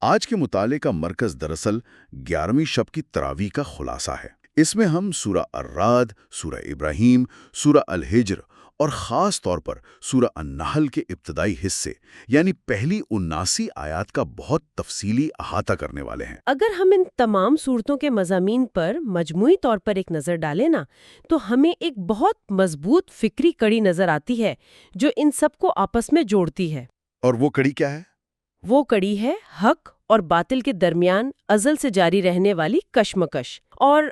آج کے مطالعے کا مرکز دراصل 11ویں شب کی تراویح کا خلاصہ ہے۔ اس میں ہم سورہ الرعد، سورہ ابراہیم، سورہ الحجر اور خاص طور پر سورہ النحل کے ابتدائی حصے یعنی پہلی 79 آیات کا بہت تفصیلی احاطہ کرنے والے ہیں۔ اگر ہم ان تمام صورتوں کے مضامین پر مجموعی طور پر ایک نظر ڈالیں نا، تو ہمیں ایک بہت مضبوط فکری کڑی نظر آتی ہے جو ان سب کو آپس میں جوڑتی ہے۔ اور وہ کڑی کیا ہے؟ وہ کڑی ہے حق اور باطل کے درمیان ازل سے جاری رہنے والی کشمکش، اور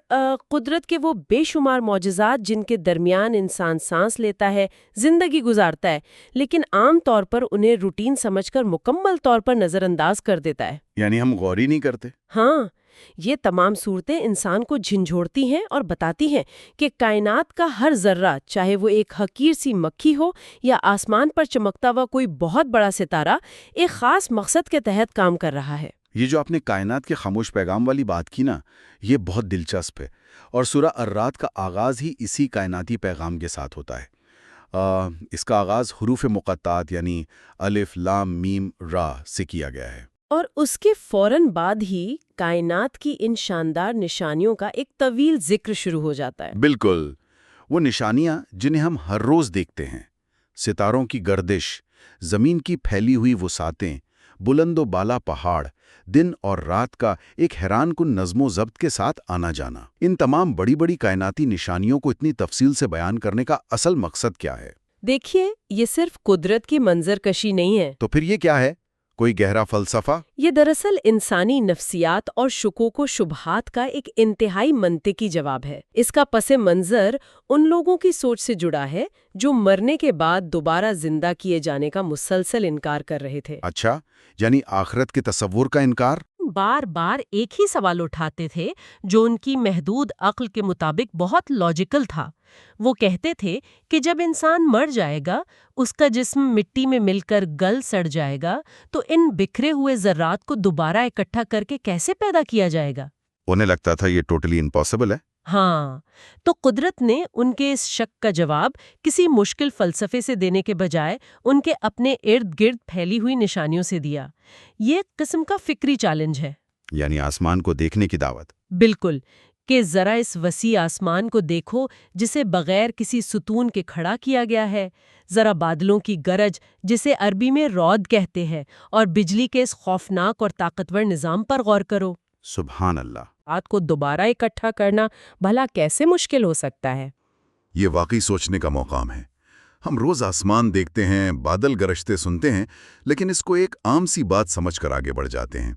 قدرت کے وہ بے شمار معجزات جن کے درمیان انسان سانس لیتا ہے، زندگی گزارتا ہے، لیکن عام طور پر انہیں روٹین سمجھ کر مکمل طور پر نظر انداز کر دیتا ہے۔ یعنی ہم غور ہی نہیں کرتے۔ ہاں، یہ تمام صورتیں انسان کو جھنجھوڑتی ہیں اور بتاتی ہیں کہ کائنات کا ہر ذرہ، چاہے وہ ایک حقیر سی مکھی ہو یا آسمان پر چمکتا ہوا کوئی بہت بڑا ستارہ، ایک خاص مقصد کے تحت کام کر رہا ہے۔ یہ جو آپ نے کائنات کے خاموش پیغام والی بات کی نا، یہ بہت دلچسپ ہے، اور سورہ الرعد کا آغاز ہی اسی کائناتی پیغام کے ساتھ ہوتا ہے۔ اس کا آغاز حروف مقطعات یعنی الف، لام، میم، را سے کیا گیا ہے، اور اس کے فوراً بعد ہی کائنات کی ان شاندار نشانیوں کا ایک طویل ذکر شروع ہو جاتا ہے۔ بالکل، وہ نشانیاں جنہیں ہم ہر روز دیکھتے ہیں، ستاروں کی گردش، زمین کی پھیلی ہوئی وسعتیں، بلند و بالا پہاڑ، دن اور رات کا ایک حیران کن نظم و ضبط کے ساتھ آنا جانا۔ ان تمام بڑی بڑی کائناتی نشانیوں کو اتنی تفصیل سے بیان کرنے کا اصل مقصد کیا ہے؟ دیکھیے، یہ صرف قدرت کی منظر کشی نہیں ہے۔ تو پھر یہ کیا ہے؟ کوئی گہرا فلسفہ؟ یہ دراصل انسانی نفسیات اور شکوک و شبہات کا ایک انتہائی منطقی جواب ہے۔ اس کا پس منظر ان لوگوں کی سوچ سے جڑا ہے جو مرنے کے بعد دوبارہ زندہ کیے جانے کا مسلسل انکار کر رہے تھے۔ اچھا، یعنی آخرت کے تصور کا انکار؟ بار بار ایک ہی سوال اٹھاتے تھے جو ان کی محدود عقل کے مطابق بہت لاجیکل تھا۔ وہ کہتے تھے کہ جب انسان مر جائے گا، اس کا جسم مٹی میں مل کر گل سڑ جائے گا، تو ان بکھرے ہوئے ذرات کو دوبارہ اکٹھا کر کے کیسے پیدا کیا جائے گا؟ انہیں لگتا تھا یہ ٹوٹلی امپاسبل ہے۔ ہاں، تو قدرت نے ان کے اس شک کا جواب کسی مشکل فلسفے سے دینے کے بجائے ان کے اپنے ارد گرد پھیلی ہوئی نشانیوں سے دیا۔ یہ ایک قسم کا فکری چیلنج ہے، یعنی آسمان کو دیکھنے کی دعوت۔ بالکل، کہ ذرا اس وسیع آسمان کو دیکھو جسے بغیر کسی ستون کے کھڑا کیا گیا ہے، ذرا بادلوں کی گرج جسے عربی میں رعد کہتے ہیں، اور بجلی کے اس خوفناک اور طاقتور نظام پر غور کرو۔ سبحان اللہ! بات کو دوبارہ اکٹھا کرنا بھلا کیسے مشکل ہو سکتا ہے؟ یہ واقعی سوچنے کا مقام ہے۔ ہم روز آسمان دیکھتے ہیں، بادل گرجتے سنتے ہیں، لیکن اس کو ایک عام سی بات سمجھ کر آگے بڑھ جاتے ہیں۔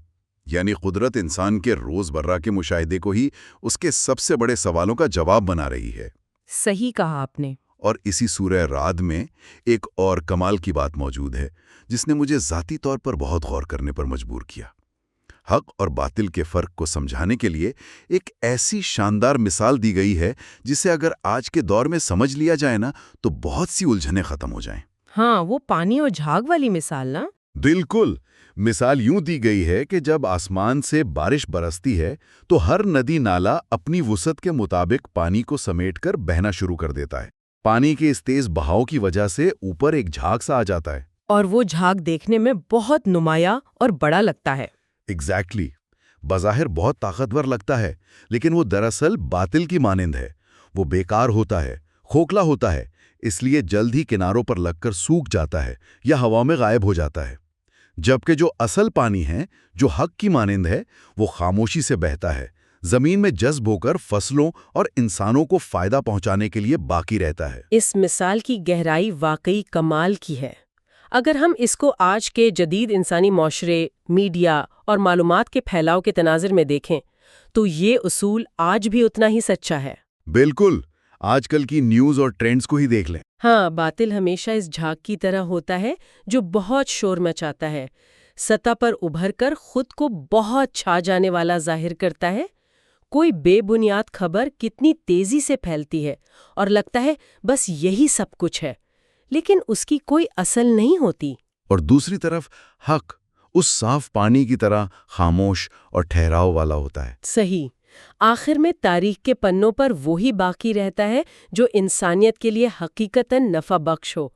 یعنی قدرت انسان کے روز برہ کے مشاہدے کو ہی اس کے سب سے بڑے سوالوں کا جواب بنا رہی ہے۔ صحیح کہا آپ نے۔ اور اسی سورہ رعد میں ایک اور کمال کی بات موجود ہے جس نے مجھے ذاتی طور پر بہت غور کرنے پر مجبور کیا۔ حق اور باطل کے فرق کو سمجھانے کے لیے ایک ایسی شاندار مثال دی گئی ہے جسے اگر آج کے دور میں سمجھ لیا جائے نا تو بہت سی الجھنیں ختم ہو جائیں۔ ہاں، وہ پانی اور جھاگ والی مثال نا؟ بالکل، مثال یوں دی گئی ہے کہ جب آسمان سے بارش برستی ہے تو ہر ندی نالا اپنی وسعت کے مطابق پانی کو سمیٹ کر بہنا شروع کر دیتا ہے۔ پانی کے اس تیز بہاؤ کی وجہ سے اوپر ایک جھاگ سا آ جاتا ہے، اور وہ جھاگ دیکھنے میں بہت نمایاں اور بڑا لگتا ہے۔ ایگزیکٹلی، بظاہر بہت طاقتور لگتا ہے، لیکن وہ دراصل باطل کی مانند ہے۔ وہ بیکار ہوتا ہے، کھوکھلا ہوتا ہے، اس لیے جلد ہی کناروں پر لگ کر سوکھ جاتا ہے یا ہوا میں غائب ہو جاتا ہے۔ جبکہ جو اصل پانی ہے، جو حق کی مانند ہے، وہ خاموشی سے بہتا ہے، زمین میں جذب ہو کر فصلوں اور انسانوں کو فائدہ پہنچانے کے لیے باقی رہتا ہے۔ اس مثال کی گہرائی واقعی کمال کی ہے۔ اگر ہم اس کو آج کے جدید انسانی معاشرے، میڈیا اور معلومات کے پھیلاؤ کے تناظر میں دیکھیں تو یہ اصول آج بھی اتنا ہی سچا ہے۔ بالکل، آج کل کی نیوز اور ٹرینڈز کو ہی دیکھ لیں۔ ہاں، باطل ہمیشہ اس جھاگ کی طرح ہوتا ہے جو بہت شور مچاتا ہے، سطح پر ابھر کر خود کو بہت چھا جانے والا ظاہر کرتا ہے۔ کوئی بے بنیاد خبر کتنی تیزی سے پھیلتی ہے اور لگتا ہے بس یہی سب کچھ ہے، لیکن اس کی کوئی اصل نہیں ہوتی۔ اور دوسری طرف حق اس صاف پانی کی طرح خاموش اور ٹھہراؤ والا ہوتا ہے۔ صحیح، آخر میں تاریخ کے پنوں پر وہی باقی رہتا ہے جو انسانیت کے لیے حقیقتاً نفع بخش ہو،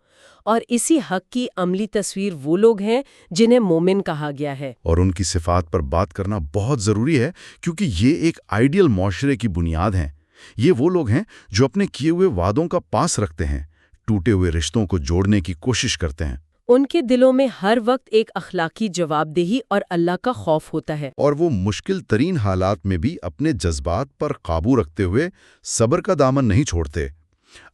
اور اسی حق کی عملی تصویر وہ لوگ ہیں جنہیں مومن کہا گیا ہے۔ اور ان کی صفات پر بات کرنا بہت ضروری ہے کیونکہ یہ ایک آئیڈیل معاشرے کی بنیاد ہیں۔ یہ وہ لوگ ہیں جو اپنے کیے ہوئے وعدوں کا پاس رکھتے ہیں، ٹوٹے ہوئے رشتوں کو جوڑنے کی کوشش کرتے ہیں، ان کے دلوں میں ہر وقت ایک اخلاقی جواب دہی اور اللہ کا خوف ہوتا ہے۔ اور وہ مشکل ترین حالات میں بھی اپنے جذبات پر قابو رکھتے ہوئے صبر کا دامن نہیں چھوڑتے،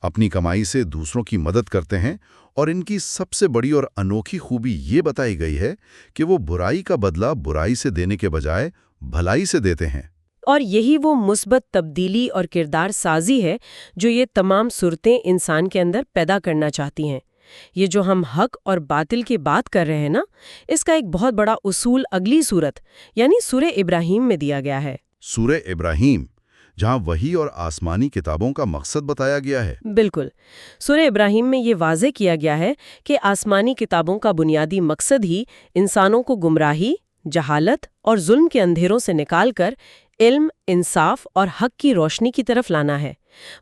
اپنی کمائی سے دوسروں کی مدد کرتے ہیں، اور ان کی سب سے بڑی اور انوکھی خوبی یہ بتائی گئی ہے کہ وہ برائی کا بدلہ برائی سے دینے کے بجائے بھلائی سے دیتے ہیں۔ اور یہی وہ مثبت تبدیلی اور کردار سازی ہے جو یہ تمام صورتیں انسان کے اندر پیدا کرنا چاہتی ہیں۔ یہ جو ہم حق اور باطل کی بات کر رہے ہیں نا، اس کا ایک بہت بڑا اصول اگلی صورت یعنی سورہ ابراہیم میں دیا گیا ہے۔ سورہ ابراہیم، جہاں وحی اور آسمانی کتابوں کا مقصد بتایا گیا ہے۔ بالکل، سورہ ابراہیم میں یہ واضح کیا گیا ہے کہ آسمانی کتابوں کا بنیادی مقصد ہی انسانوں کو گمراہی، جہالت اور ظلم کے اندھیروں سے نکال کر علم، انصاف اور حق کی روشنی کی طرف لانا ہے۔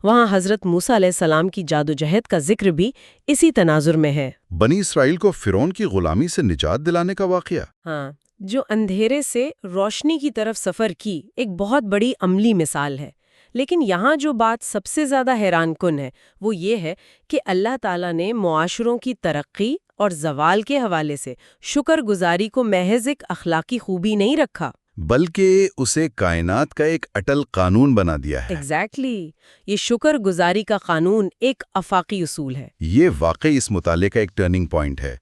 وہاں حضرت موسیٰ علیہ السلام کی جادوجہد کا ذکر بھی اسی تناظر میں ہے۔ بنی اسرائیل کو فرعون کی غلامی سے نجات دلانے کا واقعہ۔ ہاں، جو اندھیرے سے روشنی کی طرف سفر کی ایک بہت بڑی عملی مثال ہے۔ لیکن یہاں جو بات سب سے زیادہ حیران کن ہے وہ یہ ہے کہ اللہ تعالیٰ نے معاشروں کی ترقی اور زوال کے حوالے سے شکر گزاری کو محض ایک اخلاقی خوبی نہیں رکھا، بلکہ اسے کائنات کا ایک اٹل قانون بنا دیا ہے۔ ایگزیکٹلی، یہ شکر گزاری کا قانون ایک آفاقی اصول ہے۔ یہ واقعی اس مطالعے کا ایک ٹرننگ پوائنٹ ہے۔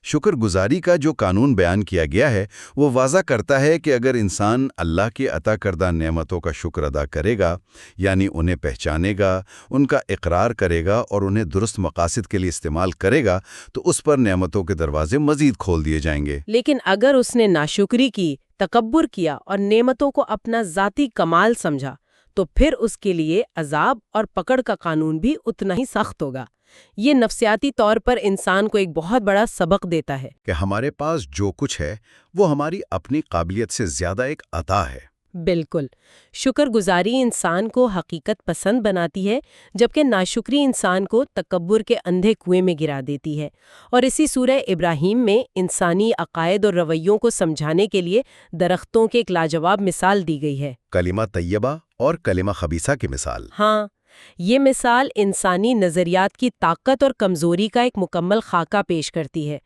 شکر گزاری کا جو قانون بیان کیا گیا ہے وہ واضح کرتا ہے کہ اگر انسان اللہ کی عطا کردہ نعمتوں کا شکر ادا کرے گا، یعنی انہیں پہچانے گا، ان کا اقرار کرے گا اور انہیں درست مقاصد کے لیے استعمال کرے گا، تو اس پر نعمتوں کے دروازے مزید کھول دیے جائیں گے۔ لیکن اگر اس نے ناشکری کی، تکبر کیا اور نعمتوں کو اپنا ذاتی کمال سمجھا تو پھر اس کے لیے عذاب اور پکڑ کا قانون بھی اتنا ہی سخت ہوگا۔ یہ نفسیاتی طور پر انسان کو ایک بہت بڑا سبق دیتا ہے کہ ہمارے پاس جو کچھ ہے وہ ہماری اپنی قابلیت سے زیادہ ایک عطا ہے۔ بالکل، شکر گزاری انسان کو حقیقت پسند بناتی ہے، جبکہ ناشکری انسان کو تکبر کے اندھے کنویں میں گرا دیتی ہے۔ اور اسی سورہ ابراہیم میں انسانی عقائد اور رویوں کو سمجھانے کے لیے درختوں کی ایک لاجواب مثال دی گئی ہے۔ کلمہ طیبہ اور کلمہ خبیثہ کی مثال۔ ہاں، یہ مثال انسانی نظریات کی طاقت اور کمزوری کا ایک مکمل خاکہ پیش کرتی ہے۔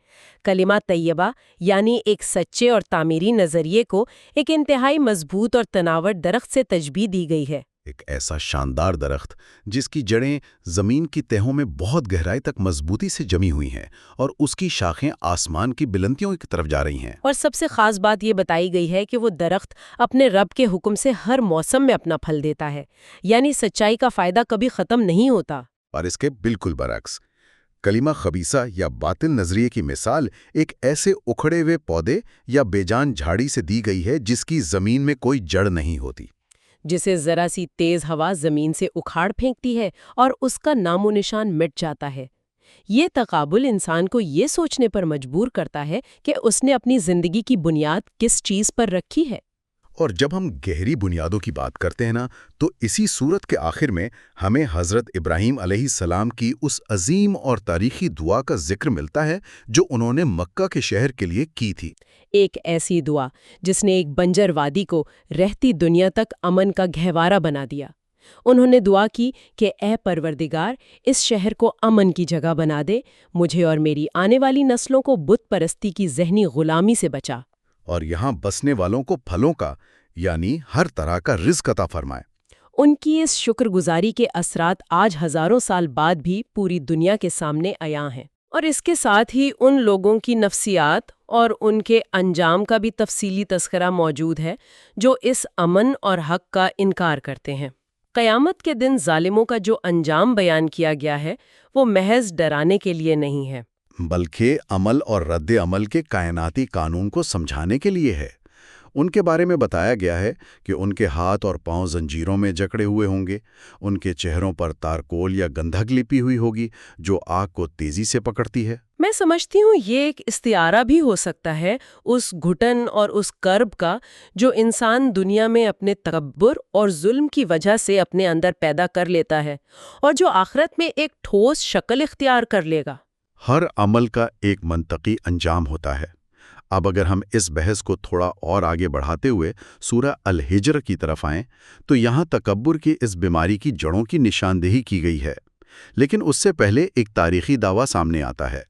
کلمہ طیبہ یعنی ایک سچے اور تعمیری نظریے کو ایک انتہائی مضبوط اور تناور درخت سے تشبیہ دی گئی ہے۔ ایک ایسا شاندار درخت جس کی جڑیں زمین کی تہوں میں بہت گہرائی تک مضبوطی سے جمی ہوئی ہیں اور اس کی شاخیں آسمان کی بلندیوں کی طرف جا رہی ہیں۔ اور سب سے خاص بات یہ بتائی گئی ہے کہ وہ درخت اپنے رب کے حکم سے ہر موسم میں اپنا پھل دیتا ہے، یعنی سچائی کا فائدہ کبھی ختم نہیں ہوتا۔ اور اس کے بالکل برعکس، کلمہ خبیثہ یا باطل نظریے کی مثال ایک ایسے اکھڑے ہوئے پودے یا بے جان جھاڑی سے دی گئی ہے جس کی زمین میں کوئی جڑ نہیں ہوتی، جسے ذرا سی تیز ہوا زمین سے اکھاڑ پھینکتی ہے اور اس کا نام و نشان مٹ جاتا ہے۔ یہ تقابل انسان کو یہ سوچنے پر مجبور کرتا ہے کہ اس نے اپنی زندگی کی بنیاد کس چیز پر رکھی ہے۔ اور جب ہم گہری بنیادوں کی بات کرتے ہیں نا، تو اسی صورت کے آخر میں ہمیں حضرت ابراہیم علیہ السلام کی اس عظیم اور تاریخی دعا کا ذکر ملتا ہے جو انہوں نے مکہ کے شہر کے لیے کی تھی۔ ایک ایسی دعا جس نے ایک بنجر وادی کو رہتی دنیا تک امن کا گہوارہ بنا دیا۔ انہوں نے دعا کی کہ اے پروردگار، اس شہر کو امن کی جگہ بنا دے، مجھے اور میری آنے والی نسلوں کو بت پرستی کی ذہنی غلامی سے بچا، اور یہاں بسنے والوں کو پھلوں کا یعنی ہر طرح کا رزق عطا فرمائے۔ ان کی اس شکر گزاری کے اثرات آج ہزاروں سال بعد بھی پوری دنیا کے سامنے عیاں ہیں، اور اس کے ساتھ ہی ان لوگوں کی نفسیات اور ان کے انجام کا بھی تفصیلی تذکرہ موجود ہے جو اس امن اور حق کا انکار کرتے ہیں۔ قیامت کے دن ظالموں کا جو انجام بیان کیا گیا ہے وہ محض ڈرانے کے لیے نہیں ہے، بلکہ عمل اور رد عمل کے کائناتی قانون کو سمجھانے کے لیے ہے۔ ان کے بارے میں بتایا گیا ہے کہ ان کے ہاتھ اور پاؤں زنجیروں میں جکڑے ہوئے ہوں گے، ان کے چہروں پر تارکول یا گندھک لپی ہوئی ہوگی جو آگ کو تیزی سے پکڑتی ہے۔ میں سمجھتی ہوں یہ ایک استعارہ بھی ہو سکتا ہے اس گھٹن اور اس کرب کا جو انسان دنیا میں اپنے تکبر اور ظلم کی وجہ سے اپنے اندر پیدا کر لیتا ہے اور جو آخرت میں ایک ٹھوس شکل اختیار کر لے گا۔ ہر عمل کا ایک منطقی انجام ہوتا ہے۔ اب اگر ہم اس بحث کو تھوڑا اور آگے بڑھاتے ہوئے سورہ الحجر کی طرف آئیں تو یہاں تکبر کی اس بیماری کی جڑوں کی نشاندہی کی گئی ہے۔ لیکن اس سے پہلے ایک تاریخی دعویٰ سامنے آتا ہے،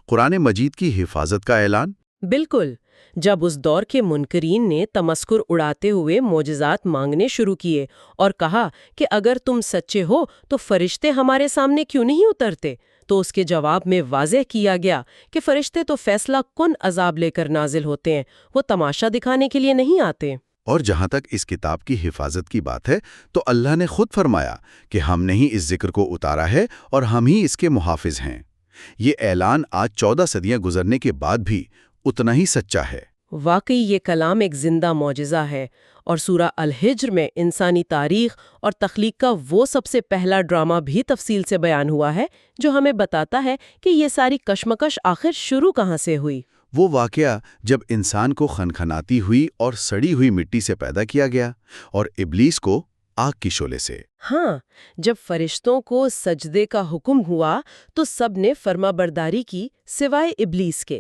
قرآن مجید کی حفاظت کا اعلان۔ بالکل، جب اس دور کے منکرین نے تمسخر اڑاتے ہوئے معجزات مانگنے شروع کیے اور کہا کہ اگر تم سچے ہو تو فرشتے ہمارے سامنے کیوں نہیں اترتے، تو اس کے جواب میں واضح کیا گیا کہ فرشتے تو فیصلہ کن عذاب لے کر نازل ہوتے ہیں، وہ تماشا دکھانے کے لیے نہیں آتے۔ اور جہاں تک اس کتاب کی حفاظت کی بات ہے تو اللہ نے خود فرمایا کہ ہم نے ہی اس ذکر کو اتارا ہے اور ہم ہی اس کے محافظ ہیں۔ یہ اعلان آج 14 صدیاں گزرنے کے بعد بھی اتنا ہی سچا ہے۔ واقعی یہ کلام ایک زندہ معجزہ ہے، اور سورہ الحجر میں انسانی تاریخ اور تخلیق کا وہ سب سے پہلا ڈرامہ بھی تفصیل سے بیان ہوا ہے جو ہمیں بتاتا ہے کہ یہ ساری کشمکش آخر شروع کہاں سے ہوئی۔ وہ واقعہ جب انسان کو خنخناتی ہوئی اور سڑی ہوئی مٹی سے پیدا کیا گیا اور ابلیس کو آگ کی شعلے سے۔ ہاں، جب فرشتوں کو سجدے کا حکم ہوا تو سب نے فرما برداری کی سوائے ابلیس کے،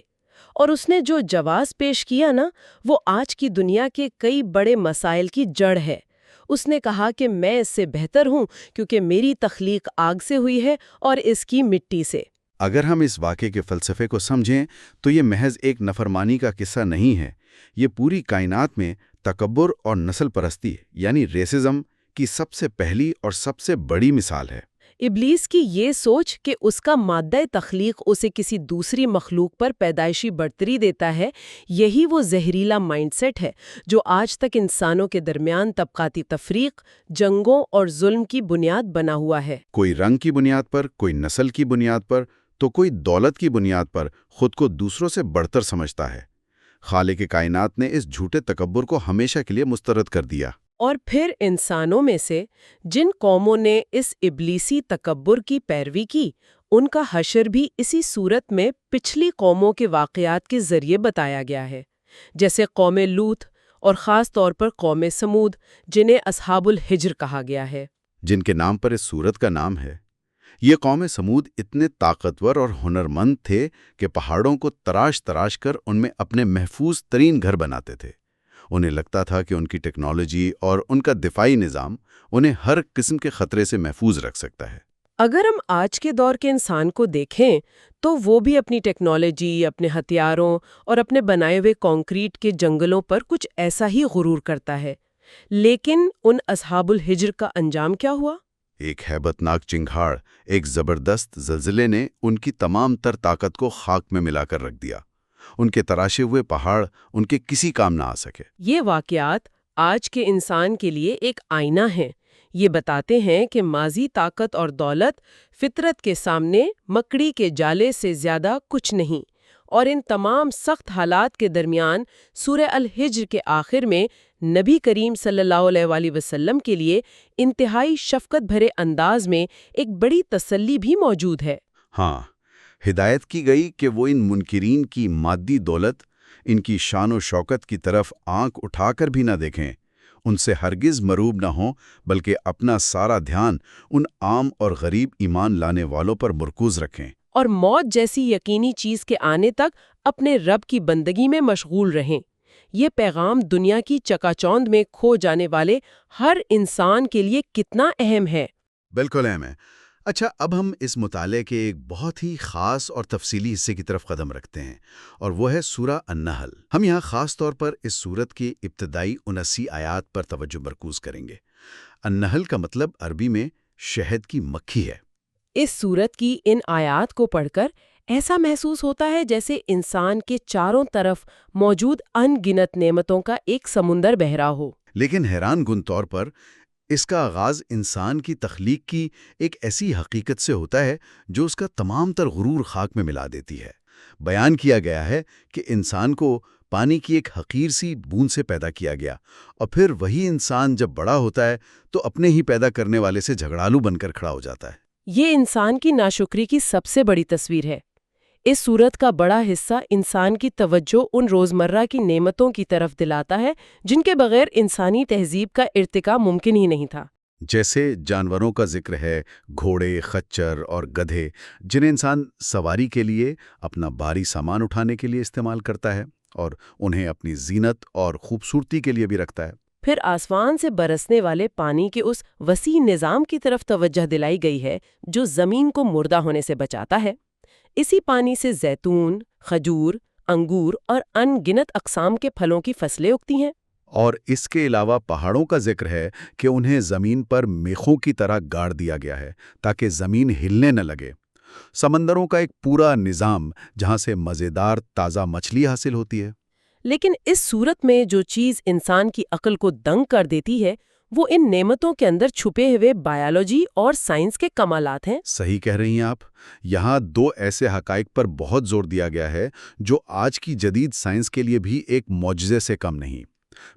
اور اس نے جو جواز پیش کیا نا، وہ آج کی دنیا کے کئی بڑے مسائل کی جڑ ہے۔ اس نے کہا کہ میں اس سے بہتر ہوں کیونکہ میری تخلیق آگ سے ہوئی ہے اور اس کی مٹی سے۔ اگر ہم اس واقعے کے فلسفے کو سمجھیں تو یہ محض ایک نفرمانی کا قصہ نہیں ہے، یہ پوری کائنات میں تکبر اور نسل پرستی یعنی ریسزم کی سب سے پہلی اور سب سے بڑی مثال ہے۔ ابلیس کی یہ سوچ کہ اس کا مادہ تخلیق اسے کسی دوسری مخلوق پر پیدائشی برتری دیتا ہے، یہی وہ زہریلا مائنڈ سیٹ ہے جو آج تک انسانوں کے درمیان طبقاتی تفریق، جنگوں اور ظلم کی بنیاد بنا ہوا ہے۔ کوئی رنگ کی بنیاد پر، کوئی نسل کی بنیاد پر، تو کوئی دولت کی بنیاد پر خود کو دوسروں سے بڑھتر سمجھتا ہے۔ خالق کائنات نے اس جھوٹے تکبر کو ہمیشہ کے لیے مسترد کر دیا۔ اور پھر انسانوں میں سے جن قوموں نے اس ابلیسی تکبر کی پیروی کی، ان کا حشر بھی اسی صورت میں پچھلی قوموں کے واقعات کے ذریعے بتایا گیا ہے، جیسے قوم لوط اور خاص طور پر قوم سمود، جنہیں اصحاب الحجر کہا گیا ہے۔ جن کے نام پر اس سورت کا نام ہے۔ یہ قوم سمود اتنے طاقتور اور ہنرمند تھے کہ پہاڑوں کو تراش تراش کر ان میں اپنے محفوظ ترین گھر بناتے تھے۔ انہیں لگتا تھا کہ ان کی ٹیکنالوجی اور ان کا دفاعی نظام انہیں ہر قسم کے خطرے سے محفوظ رکھ سکتا ہے۔ اگر ہم آج کے دور کے انسان کو دیکھیں تو وہ بھی اپنی ٹیکنالوجی، اپنے ہتھیاروں اور اپنے بنائے ہوئے کنکریٹ کے جنگلوں پر کچھ ایسا ہی غرور کرتا ہے، لیکن ان اصحاب الحجر کا انجام کیا ہوا؟ ایک ہیبت ناک چنگھاڑ، ایک زبردست زلزلے نے ان کی تمام تر طاقت کو خاک میں ملا کر رکھ دیا۔ ان کے تراشے ہوئے پہاڑ ان کے کسی کام نہ آ سکے۔ یہ واقعات آج کے انسان کے لیے ایک آئینہ ہیں۔ یہ بتاتے ہیں کہ ماضی طاقت اور دولت فطرت کے سامنے مکڑی کے جالے سے زیادہ کچھ نہیں، اور ان تمام سخت حالات کے درمیان سورہ الحجر کے آخر میں نبی کریم صلی اللہ علیہ وآلہ وسلم کے لیے انتہائی شفقت بھرے انداز میں ایک بڑی تسلی بھی موجود ہے۔ ہاں، ہدایت کی گئی کہ وہ ان منکرین کی مادی دولت، ان کی شان و شوکت کی طرف آنکھ اٹھا کر بھی نہ دیکھیں، ان سے ہرگز مروب نہ ہوں، بلکہ اپنا سارا دھیان ان عام اور غریب ایمان لانے والوں پر مرکوز رکھیں، اور موت جیسی یقینی چیز کے آنے تک اپنے رب کی بندگی میں مشغول رہیں۔ یہ پیغام دنیا کی چکا چوند میں کھو جانے والے ہر انسان کے لیے کتنا اہم ہے۔ بالکل اہم ہے۔ اچھا، اب ہم اس مطالعے کے ایک بہت ہی خاص اور تفصیلی حصے کی طرف قدم رکھتے ہیں، اور وہ ہے سورہ النحل۔ ہم یہاں خاص طور پر اس سورت کی ابتدائی 79 آیات پر توجہ مرکوز کریں گے۔ النحل کا مطلب عربی میں شہد کی مکھی ہے۔ اس سورت کی ان آیات کو پڑھ کر ایسا محسوس ہوتا ہے جیسے انسان کے چاروں طرف موجود ان گنت نعمتوں کا ایک سمندر بہہ رہا ہو۔ لیکن حیران کن طور پر اس کا آغاز انسان کی تخلیق کی ایک ایسی حقیقت سے ہوتا ہے جو اس کا تمام تر غرور خاک میں ملا دیتی ہے۔ بیان کیا گیا ہے کہ انسان کو پانی کی ایک حقیر سی بوند سے پیدا کیا گیا، اور پھر وہی انسان جب بڑا ہوتا ہے تو اپنے ہی پیدا کرنے والے سے جھگڑالو بن کر کھڑا ہو جاتا ہے۔ یہ انسان کی ناشکری کی سب سے بڑی تصویر ہے۔ اس سورت کا بڑا حصہ انسان کی توجہ ان روزمرہ کی نعمتوں کی طرف دلاتا ہے جن کے بغیر انسانی تہذیب کا ارتقاء ممکن ہی نہیں تھا۔ جیسے جانوروں کا ذکر ہے، گھوڑے، خچر اور گدھے، جنہیں انسان سواری کے لیے، اپنا بھاری سامان اٹھانے کے لیے استعمال کرتا ہے اور انہیں اپنی زینت اور خوبصورتی کے لیے بھی رکھتا ہے۔ پھر آسمان سے برسنے والے پانی کے اس وسیع نظام کی طرف توجہ دلائی گئی ہے جو زمین کو مردہ ہونے سے بچاتا ہے۔ اسی پانی سے زیتون، کھجور، انگور اور ان گنت اقسام کے پھلوں کی فصلیں اگتی ہیں۔ اور اس کے علاوہ پہاڑوں کا ذکر ہے کہ انہیں زمین پر میخوں کی طرح گاڑ دیا گیا ہے تاکہ زمین ہلنے نہ لگے۔ سمندروں کا ایک پورا نظام جہاں سے مزیدار تازہ مچھلی حاصل ہوتی ہے۔ لیکن اس صورت میں جو چیز انسان کی عقل کو دنگ کر دیتی ہے وہ ان نعمتوں کے اندر چھپے ہوئے بائیولوجی اور سائنس کے کمالات ہیں۔ صحیح کہہ رہی ہیں آپ۔ یہاں دو ایسے حقائق پر بہت زور دیا گیا ہے جو آج کی جدید سائنس کے لیے بھی ایک معجزے سے کم نہیں۔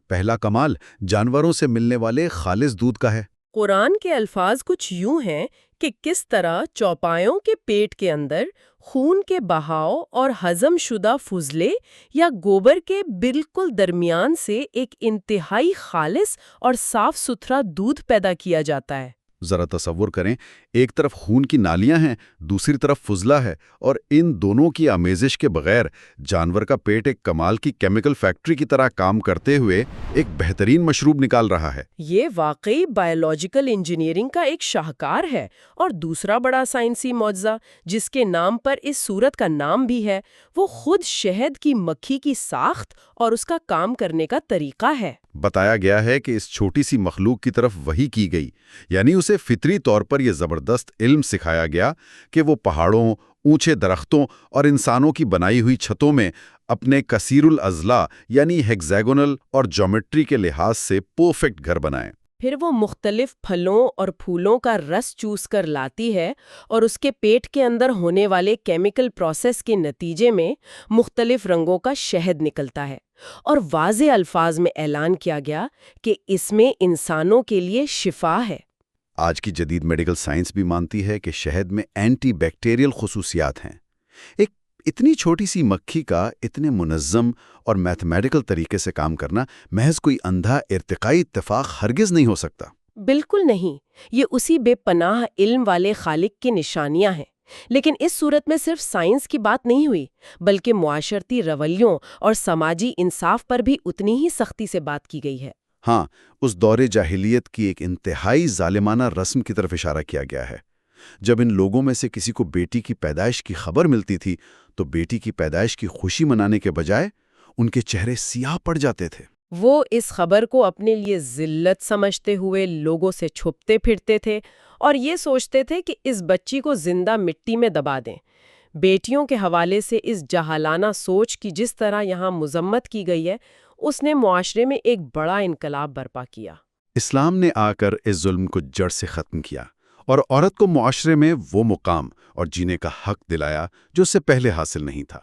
پہلا کمال جانوروں سے ملنے والے خالص دودھ کا ہے۔ قرآن کے الفاظ کچھ یوں ہیں کہ کس طرح چوپایوں کے پیٹ کے اندر خون کے بہاؤ اور ہضم شدہ فضلے یا گوبر کے بالکل درمیان سے ایک انتہائی خالص اور صاف ستھرا دودھ پیدا کیا جاتا ہے۔ ذرا تصور کریں، ایک طرف خون کی نالیاں ہیں، دوسری طرف فضلہ ہے، اور ان دونوں کی آمیزش کے بغیر جانور کا پیٹ ایک کمال کی کیمیکل فیکٹری کی طرح کام کرتے ہوئے ایک بہترین مشروب نکال رہا ہے۔ یہ واقعی بائیولوجیکل انجینئرنگ کا ایک شاہکار ہے۔ اور دوسرا بڑا سائنسی معجزہ جس کے نام پر اس سورت کا نام بھی ہے وہ خود شہد کی مکھی کی ساخت اور اس کا کام کرنے کا طریقہ ہے۔ بتایا گیا ہے کہ اس چھوٹی سی مخلوق کی طرف وحی کی گئی، یعنی اسے فطری طور پر یہ زبردست علم سکھایا گیا کہ وہ پہاڑوں، اونچے درختوں اور انسانوں کی بنائی ہوئی چھتوں میں اپنے کثیر الاضلاع یعنی ہیگزیگونل اور جیومیٹری کے لحاظ سے پرفیکٹ گھر بنائیں۔ پھر وہ مختلف پھلوں اور پھولوں کا رس چوس کر لاتی ہے اور اس کے پیٹ کے اندر ہونے والے کیمیکل پروسیس کے نتیجے میں مختلف رنگوں کا شہد نکلتا ہے، اور واضح الفاظ میں اعلان کیا گیا کہ اس میں انسانوں کے لیے شفا ہے۔ آج کی جدید میڈیکل سائنس بھی مانتی ہے کہ شہد میں اینٹی بیکٹیریل خصوصیات ہیں۔ ایک اتنی چھوٹی سی مکھی کا اتنے منظم اور میتھمیٹیکل طریقے سے کام کرنا محض کوئی اندھا ارتقائی اتفاق ہرگز نہیں ہو سکتا۔ بالکل نہیں، یہ اسی بے پناہ علم والے خالق کی نشانیاں ہیں۔ لیکن اس صورت میں صرف سائنس کی بات نہیں ہوئی، بلکہ معاشرتی رویوں اور سماجی انصاف پر بھی اتنی ہی سختی سے بات کی گئی ہے۔ ہاں، اس دور جاہلیت کی ایک انتہائی ظالمانہ رسم کی طرف اشارہ کیا گیا ہے۔ جب ان لوگوں میں سے کسی کو بیٹی کی پیدائش کی خبر ملتی تھی تو بیٹی کی پیدائش کی خوشی منانے کے بجائے ان کے چہرے سیاہ پڑ جاتے تھے۔ وہ اس خبر کو اپنے لیے ذلت سمجھتے ہوئے لوگوں سے چھپتے پھرتے تھے اور یہ سوچتے تھے کہ اس بچی کو زندہ مٹی میں دبا دیں۔ بیٹیوں کے حوالے سے اس جاہلانہ سوچ کی جس طرح یہاں مذمت کی گئی ہے، اس نے معاشرے میں ایک بڑا انقلاب برپا کیا۔ اسلام نے آ کر اس ظلم کو جڑ سے ختم کیا اور عورت کو معاشرے میں وہ مقام اور جینے کا حق دلایا جو اس سے پہلے حاصل نہیں تھا۔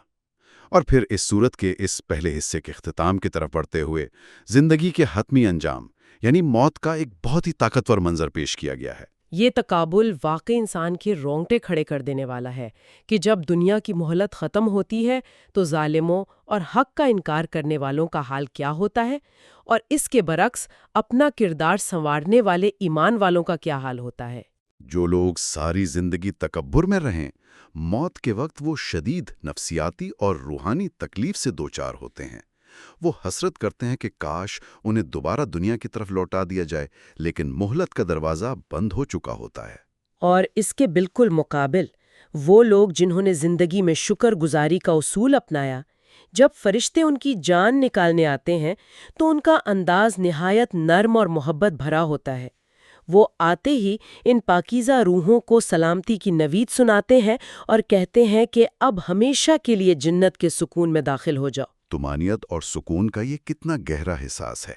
اور پھر اس صورت کے اس پہلے حصے کے اختتام کی طرف بڑھتے ہوئے زندگی کے حتمی انجام یعنی موت کا ایک بہت ہی طاقتور منظر پیش کیا گیا ہے۔ یہ تقابل واقعی انسان کے رونگٹے کھڑے کر دینے والا ہے کہ جب دنیا کی مہلت ختم ہوتی ہے تو ظالموں اور حق کا انکار کرنے والوں کا حال کیا ہوتا ہے، اور اس کے برعکس اپنا کردار سنوارنے والے ایمان والوں کا کیا حال ہوتا ہے۔ جو لوگ ساری زندگی تکبر میں رہیں، موت کے وقت وہ شدید نفسیاتی اور روحانی تکلیف سے دوچار ہوتے ہیں۔ وہ حسرت کرتے ہیں کہ کاش انہیں دوبارہ دنیا کی طرف لوٹا دیا جائے، لیکن مہلت کا دروازہ بند ہو چکا ہوتا ہے۔ اور اس کے بالکل مقابل وہ لوگ جنہوں نے زندگی میں شکر گزاری کا اصول اپنایا، جب فرشتے ان کی جان نکالنے آتے ہیں تو ان کا انداز نہایت نرم اور محبت بھرا ہوتا ہے۔ وہ آتے ہی ان پاکیزہ روحوں کو سلامتی کی نوید سناتے ہیں اور کہتے ہیں کہ اب ہمیشہ کے لیے جنت کے سکون میں داخل ہو جاؤ۔ طمانینت اور سکون کا یہ کتنا گہرا احساس ہے۔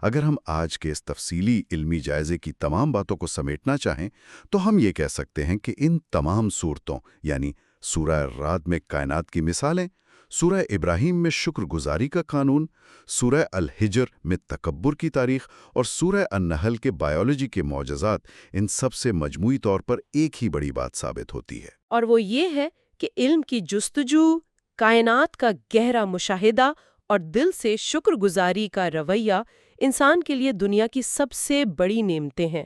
اگر ہم آج کے اس تفصیلی علمی جائزے کی تمام باتوں کو سمیٹنا چاہیں تو ہم یہ کہہ سکتے ہیں کہ ان تمام صورتوں یعنی سورہ رعد میں کائنات کی مثالیں، سورہ ابراہیم میں شکر گزاری کا قانون، سورہ الحجر میں تکبر کی تاریخ اور سورہ النحل کے بائیولوجی کے معجزات، ان سب سے مجموعی طور پر ایک ہی بڑی بات ثابت ہوتی ہے، اور وہ یہ ہے کہ علم کی جستجو، کائنات کا گہرا مشاہدہ اور دل سے شکر گزاری کا رویہ انسان کے لیے دنیا کی سب سے بڑی نعمتیں ہیں۔